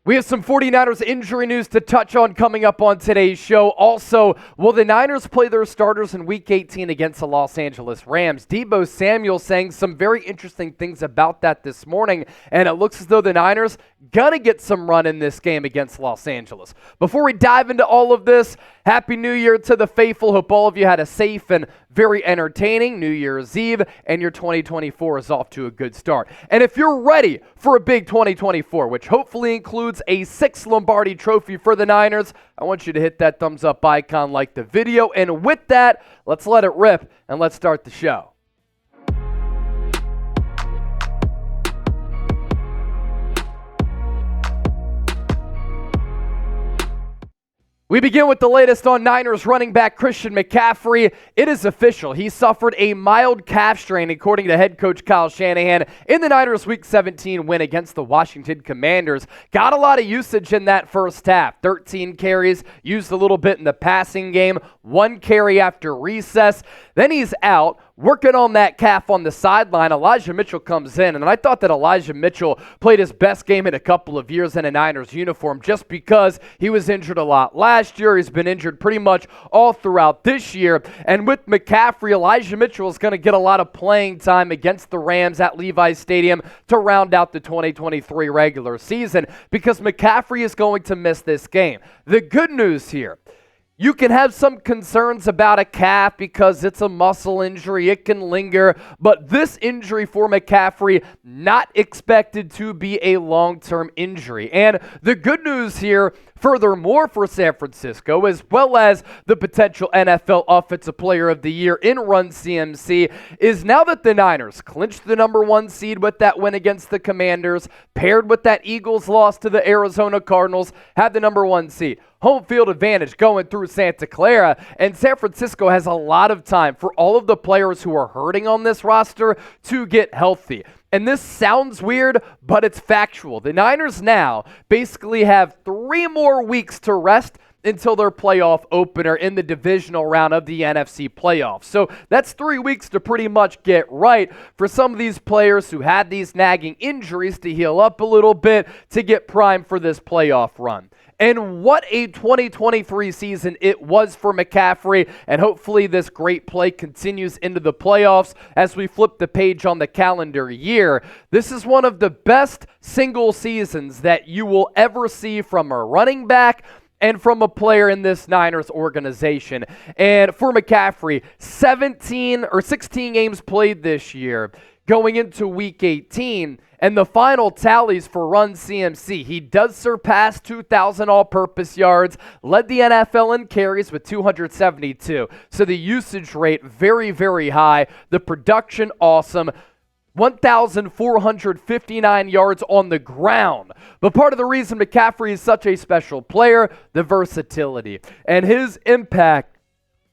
We have some 49ers injury news to touch on coming up on today's show. Also, will the Niners play their starters in Week 18 against the Los Angeles Rams? Deebo Samuel saying some very interesting things about that this morning, and it looks as though the Niners gonna get some run in this game against Los Angeles. Before we dive into all of this, Happy New Year to the faithful. Hope all of you had a safe and very entertaining New Year's Eve, and your 2024 is off to a good start. And if you're ready for a big 2024, which hopefully includes a 6th Lombardi trophy for the Niners, I want you to hit that thumbs up icon, like the video, and with that, let's let it rip and let's start the show. We begin with the latest on Niners running back Christian McCaffrey. It is official. He suffered a mild calf strain, according to head coach Kyle Shanahan, in the Niners' Week 17 win against the Washington Commanders. Got a lot of usage in that first half. 13 carries, used a little bit in the passing game, 1 carry after recess. Then he's out, working on that calf on the sideline. Elijah Mitchell comes in, and I thought that Elijah Mitchell played his best game in a couple of years in a Niners uniform just because he was injured a lot last year. He's been injured pretty much all throughout this year. And with McCaffrey, Elijah Mitchell is going to get a lot of playing time against the Rams at Levi's Stadium to round out the 2023 regular season because McCaffrey is going to miss this game. The good news here, you can have some concerns about a calf because it's a muscle injury. It can linger. But this injury for McCaffrey, not expected to be a long-term injury. And the good news here, furthermore for San Francisco, as well as the potential NFL Offensive Player of the Year in Run CMC, is now that the Niners clinched the number 1 seed with that win against the Commanders, paired with that Eagles loss to the Arizona Cardinals, had the number 1 seed. Home field advantage going through Santa Clara, and San Francisco has a lot of time for all of the players who are hurting on this roster to get healthy. And this sounds weird, but it's factual. The Niners now basically have 3 more weeks to rest until their playoff opener in the divisional round of the NFC playoffs. So that's 3 weeks to pretty much get right for some of these players who had these nagging injuries to heal up a little bit to get primed for this playoff run. And what a 2023 season it was for McCaffrey, and hopefully this great play continues into the playoffs as we flip the page on the calendar year. This is one of the best single seasons that you will ever see from a running back and from a player in this Niners organization. And for McCaffrey, 16 games played this year, going into Week 18, and the final tallies for Run CMC. He does surpass 2,000 all-purpose yards, led the NFL in carries with 272. So the usage rate very, very high. The production awesome. 1,459 yards on the ground. But part of the reason McCaffrey is such a special player, the versatility and his impact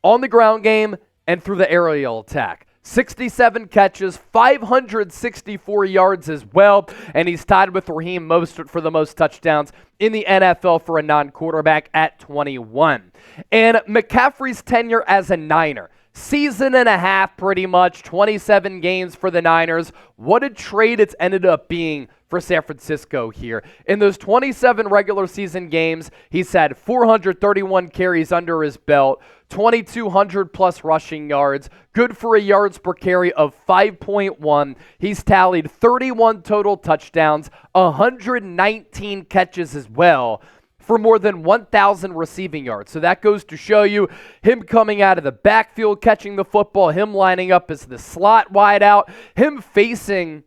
on the ground game and through the aerial attack. 67 catches, 564 yards as well, and he's tied with Raheem Mostert for the most touchdowns in the NFL for a non-quarterback at 21. And McCaffrey's tenure as a Niner, season and a half pretty much, 27 games for the Niners. What a trade it's ended up being for San Francisco here. In those 27 regular season games, he's had 431 carries under his belt, 2,200 plus rushing yards, good for a yards per carry of 5.1. He's tallied 31 total touchdowns, 119 catches as well, for more than 1,000 receiving yards. So that goes to show you him coming out of the backfield, catching the football, him lining up as the slot wide out, him facing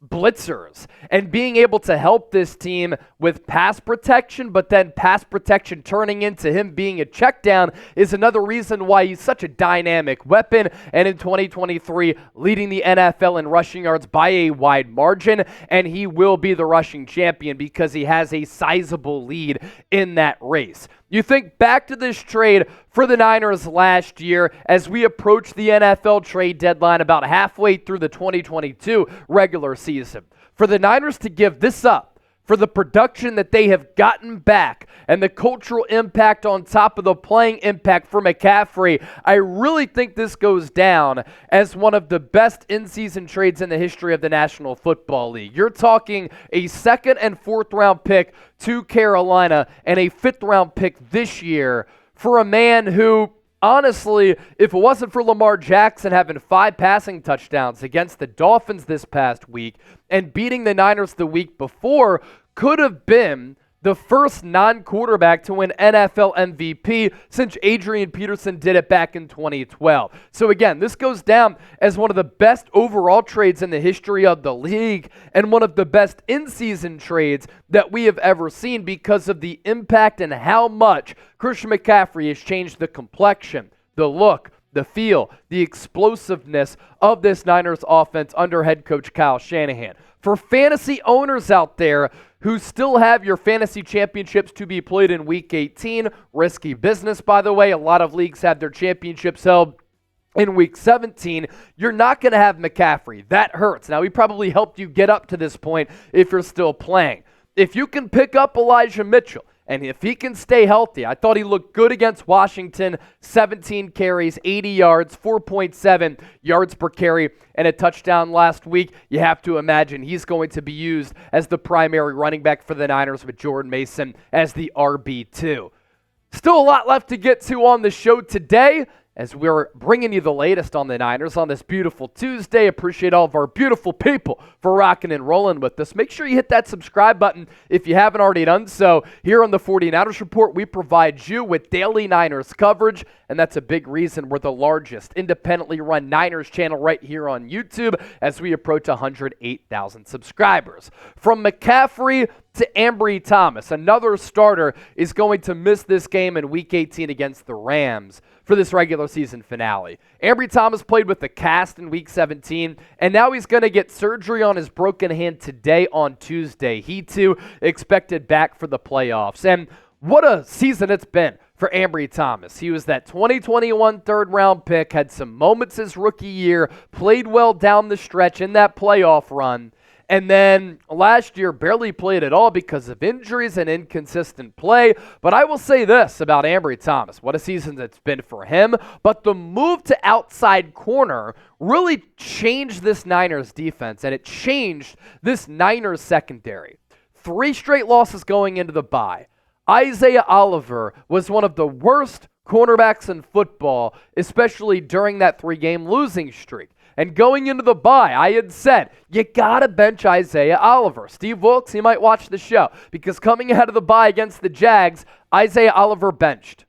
blitzers and being able to help this team with pass protection, but then pass protection turning into him being a check down is another reason why he's such a dynamic weapon, and in 2023 leading the NFL in rushing yards by a wide margin, and he will be the rushing champion because he has a sizable lead in that race. You think back to this trade for the Niners last year as we approach the NFL trade deadline about halfway through the 2022 regular season. For the Niners to give this up for the production that they have gotten back and the cultural impact on top of the playing impact for McCaffrey, I really think this goes down as one of the best in-season trades in the history of the National Football League. You're talking a second and fourth round pick to Carolina and a fifth round pick this year for a man who, honestly, if it wasn't for Lamar Jackson having 5 passing touchdowns against the Dolphins this past week and beating the Niners the week before, could have been the first non-quarterback to win NFL MVP since Adrian Peterson did it back in 2012. So again, this goes down as one of the best overall trades in the history of the league and one of the best in-season trades that we have ever seen because of the impact and how much Christian McCaffrey has changed the complexion, the look, the feel, the explosiveness of this Niners offense under head coach Kyle Shanahan. For fantasy owners out there who still have your fantasy championships to be played in Week 18, risky business, by the way. A lot of leagues have their championships held in Week 17. You're not going to have McCaffrey. That hurts. Now, he probably helped you get up to this point if you're still playing. If you can pick up Elijah Mitchell, and if he can stay healthy, I thought he looked good against Washington, 17 carries, 80 yards, 4.7 yards per carry, and a touchdown last week. You have to imagine he's going to be used as the primary running back for the Niners with Jordan Mason as the RB2. Still a lot left to get to on the show today, as we're bringing you the latest on the Niners on this beautiful Tuesday. Appreciate all of our beautiful people for rocking and rolling with us. Make sure you hit that subscribe button if you haven't already done so. Here on the 49ers Report, we provide you with daily Niners coverage, and that's a big reason we're the largest independently run Niners channel right here on YouTube as we approach 108,000 subscribers. From McCaffrey to Ambry Thomas, another starter is going to miss this game in Week 18 against the Rams for this regular season finale. Ambry Thomas played with a cast in Week 17, and now he's going to get surgery on his broken hand today on Tuesday. He, too, expected back for the playoffs. And what a season it's been for Ambry Thomas. He was that 2021 third-round pick, had some moments his rookie year, played well down the stretch in that playoff run, and then last year barely played at all because of injuries and inconsistent play. But I will say this about Ambry Thomas. What a season it's been for him. But the move to outside corner really changed this Niners defense, and it changed this Niners secondary. 3 straight losses going into the bye. Isaiah Oliver was one of the worst cornerbacks in football, especially during that 3-game losing streak. And going into the bye, I had said, you got to bench Isaiah Oliver. Steve Wilkes, he might watch the show, because coming out of the bye against the Jags, Isaiah Oliver benched.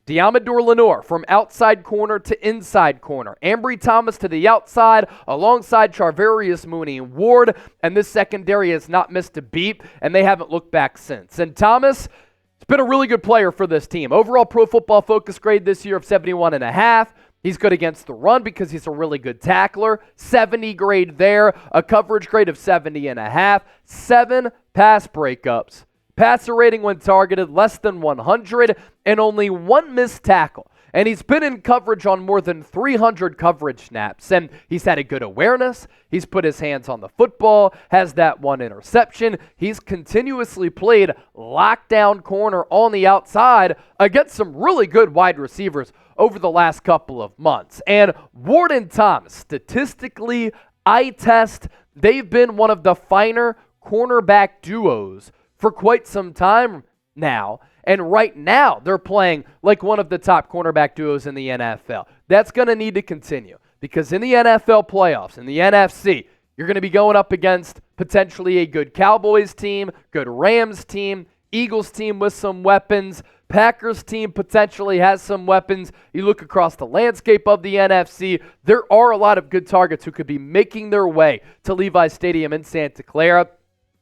Deommodore Lenoir from outside corner to inside corner. Ambry Thomas to the outside alongside Charvarius Mooney and Ward. And this secondary has not missed a beat, and they haven't looked back since. And Thomas has been a really good player for this team. Overall Pro Football Focus grade this year of 71.5. He's good against the run because he's a really good tackler. 70 grade there. A coverage grade of 70.5. 7 pass breakups. Passer rating when targeted, less than 100, and only 1 missed tackle. And he's been in coverage on more than 300 coverage snaps. And he's had a good awareness. He's put his hands on the football, has that 1 interception. He's continuously played lockdown corner on the outside against some really good wide receivers over the last couple of months. And Ward and Thomas, statistically, eye test, they've been one of the finer cornerback duos for quite some time now. And right now, they're playing like one of the top cornerback duos in the NFL. That's going to need to continue because in the NFL playoffs, in the NFC, you're going to be going up against potentially a good Cowboys team, good Rams team, Eagles team with some weapons, Packers team potentially has some weapons. You look across the landscape of the NFC, there are a lot of good targets who could be making their way to Levi's Stadium in Santa Clara.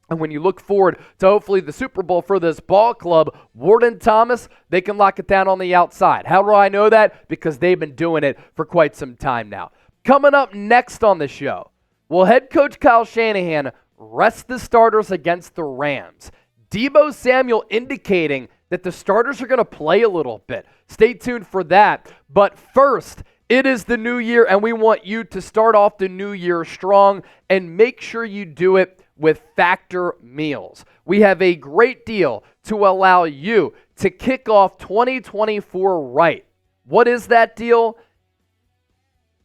And when you look forward to hopefully the Super Bowl for this ball club, Ward and Thomas, they can lock it down on the outside. How do I know that? Because they've been doing it for quite some time now. Coming up next on the show, will head coach Kyle Shanahan rest the starters against the Rams? Deebo Samuel indicating that the starters are going to play a little bit. Stay tuned for that. But first, it is the new year, and we want you to start off the new year strong and make sure you do it with Factor Meals. We have a great deal to allow you to kick off 2024 right. What is that deal?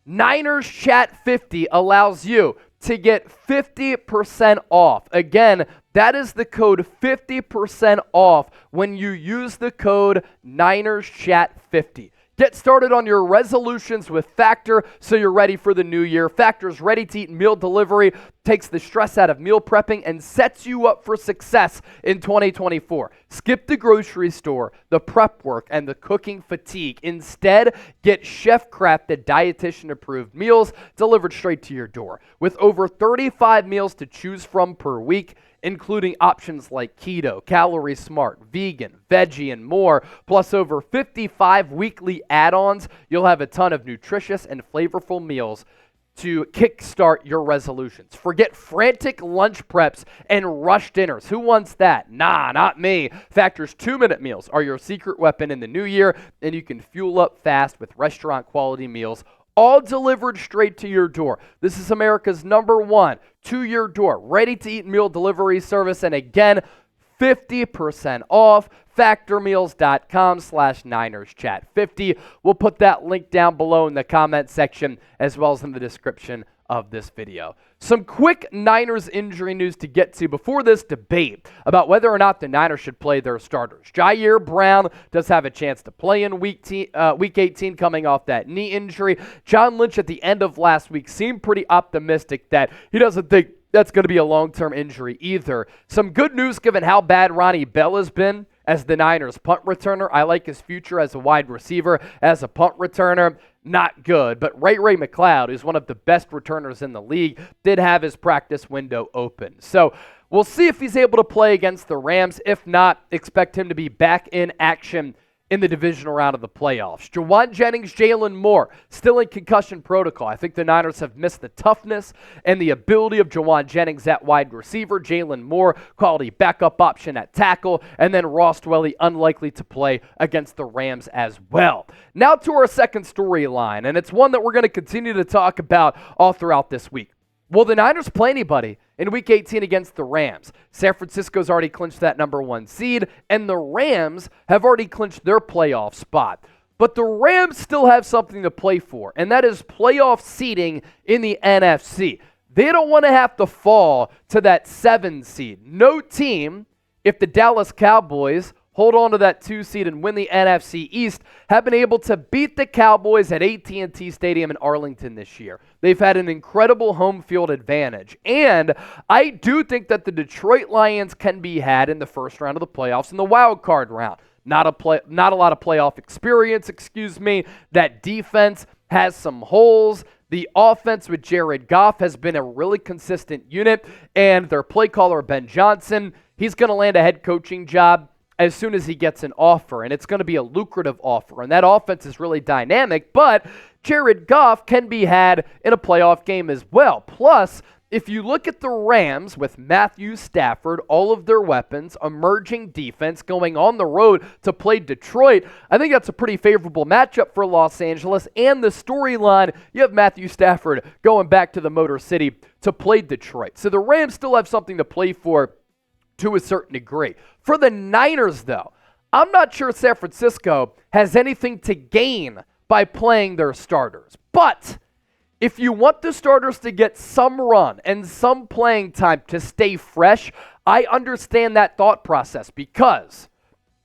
Niners Chat 50 allows you to get 50% off. Again, that is the code 50% off when you use the code Niners Chat 50. Get started on your resolutions with Factor so you're ready for the new year. Factor's ready-to-eat meal delivery takes the stress out of meal prepping and sets you up for success in 2024. Skip the grocery store, the prep work, and the cooking fatigue. Instead, get chef-crafted, dietitian-approved meals delivered straight to your door. With over 35 meals to choose from per week, including options like keto, calorie smart, vegan, veggie, and more, plus over 55 weekly add-ons, you'll have a ton of nutritious and flavorful meals to kickstart your resolutions. Forget frantic lunch preps and rush dinners. Who wants that? Nah, not me. Factor's 2-minute meals are your secret weapon in the new year, and you can fuel up fast with restaurant-quality meals, all delivered straight to your door. This is America's #1 to-your-door, ready-to-eat meal delivery service. And again, 50% off. factormeals.com/NinersChat50. We'll put that link down below in the comment section as well as in the description of this video. Some quick Niners injury news to get to before this debate about whether or not the Niners should play their starters. Jair Brown does have a chance to play in week 18 coming off that knee injury. John Lynch at the end of last week seemed pretty optimistic that he doesn't think that's going to be a long-term injury either. Some good news given how bad Ronnie Bell has been as the Niners punt returner. I like his future as a wide receiver. As a punt returner, not good. But Ray McCloud, who's one of the best returners in the league, did have his practice window open. So we'll see if he's able to play against the Rams. If not, expect him to be back in action in the divisional round of the playoffs. Juwan Jennings, Jalen Moore, still in concussion protocol. I think the Niners have missed the toughness and the ability of Juwan Jennings at wide receiver. Jalen Moore, quality backup option at tackle. And then Ross Dwelley, unlikely to play against the Rams as well. Now to our second storyline, and it's one that we're going to continue to talk about all throughout this week. Will the Niners play anybody in Week 18 against the Rams? San Francisco's already clinched that #1 seed, and the Rams have already clinched their playoff spot. But the Rams still have something to play for, and that is playoff seeding in the NFC. They don't want to have to fall to that 7 seed. No team, if the Dallas Cowboys hold on to that 2 seed and win the NFC East, have been able to beat the Cowboys at AT&T Stadium in Arlington this year. They've had an incredible home field advantage. And I do think that the Detroit Lions can be had in the first round of the playoffs in the wild card round. Not a lot of playoff experience, That defense has some holes. The offense with Jared Goff has been a really consistent unit. And their play caller, Ben Johnson, he's going to land a head coaching job as soon as he gets an offer, and it's going to be a lucrative offer. And that offense is really dynamic, but Jared Goff can be had in a playoff game as well. Plus, if you look at the Rams with Matthew Stafford, all of their weapons, emerging defense, going on the road to play Detroit, I think that's a pretty favorable matchup for Los Angeles. And the storyline, you have Matthew Stafford going back to the Motor City to play Detroit. So the Rams still have something to play for to a certain degree. For the Niners, though, I'm not sure San Francisco has anything to gain by playing their starters. But if you want the starters to get some run and some playing time to stay fresh, I understand that thought process because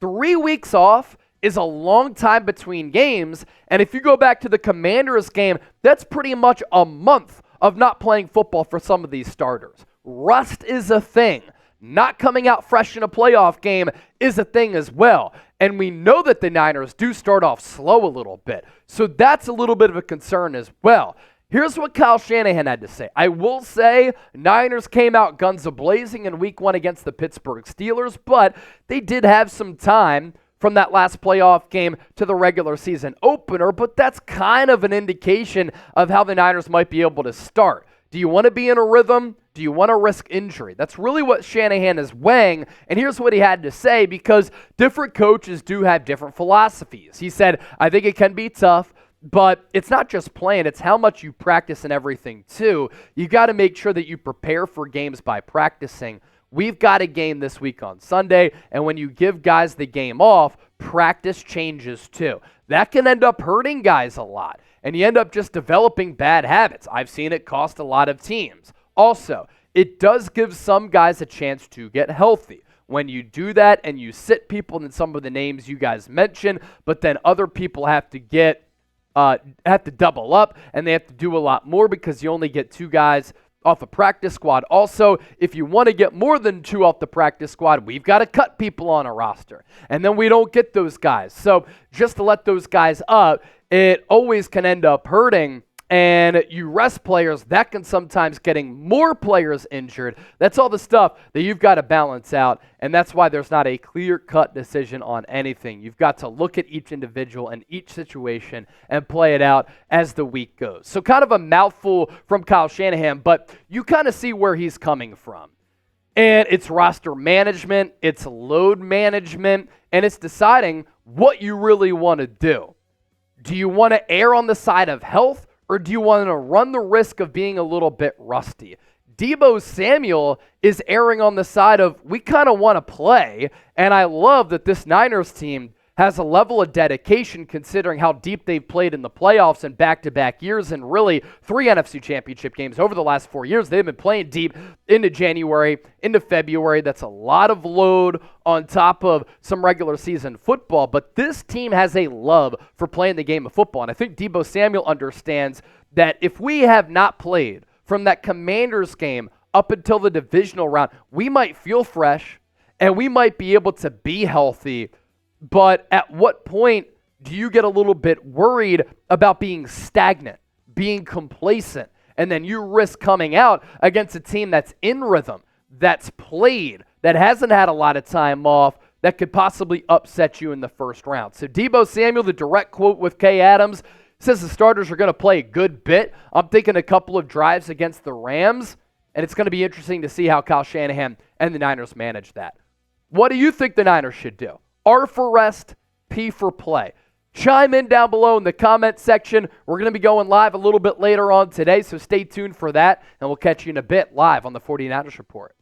3 weeks off is a long time between games. And if you go back to the Commanders game, that's pretty much a month of not playing football for some of these starters. Rust is a thing. Not coming out fresh in a playoff game is a thing as well. And we know that the Niners do start off slow a little bit. So that's a little bit of a concern as well. Here's what Kyle Shanahan had to say. I will say Niners came out guns a-blazing in Week 1 against the Pittsburgh Steelers, but they did have some time from that last playoff game to the regular season opener, but that's kind of an indication of how the Niners might be able to start. Do you want to be in a rhythm? Do you want to risk injury? That's really what Shanahan is weighing, and here's what he had to say because different coaches do have different philosophies. He said, I think it can be tough But it's not just playing, it's how much you practice and everything too. You got to make sure that you prepare for games by practicing. We've got a game this week on Sunday, and when you give guys the game off, practice changes too. That can end up hurting guys a lot, and you end up just developing bad habits. I've seen it cost a lot of teams. Also, it does give some guys a chance to get healthy. When you do that and you sit people in some of the names you guys mentioned, but then other people have to double up, and they have to do a lot more because you only get 2 guys off a practice squad. Also, if you want to get more than 2 off the practice squad, we've got to cut people on a roster, and then we don't get those guys. So just to let those guys up, it always can end up hurting, and you rest players, that can sometimes getting more players injured. That's all the stuff that you've got to balance out, and that's why there's not a clear-cut decision on anything. You've got to look at each individual and each situation and play it out as the week goes. So kind of a mouthful from Kyle Shanahan, but you kind of see where he's coming from. And it's roster management, it's load management, and it's deciding what you really want to do. Do you want to err on the side of health, or do you want to run the risk of being a little bit rusty? Deebo Samuel is erring on the side of we kind of want to play, and I love that this Niners team has a level of dedication considering how deep they've played in the playoffs in back-to-back years and really 3 NFC championship games over the last 4 years. They've been playing deep into January, into February. That's a lot of load on top of some regular season football, but this team has a love for playing the game of football, and I think Deebo Samuel understands that if we have not played from that Commanders game up until the divisional round, we might feel fresh and we might be able to be healthy, but at what point do you get a little bit worried about being stagnant, being complacent, and then you risk coming out against a team that's in rhythm, that's played, that hasn't had a lot of time off, that could possibly upset you in the first round. So Deebo Samuel, the direct quote with Kay Adams, says the starters are going to play a good bit. I'm thinking a couple of drives against the Rams, and it's going to be interesting to see how Kyle Shanahan and the Niners manage that. What do you think the Niners should do? R for rest, P for play. Chime in down below in the comment section. We're going to be going live a little bit later on today, so stay tuned for that, and we'll catch you in a bit live on the 49ers Report.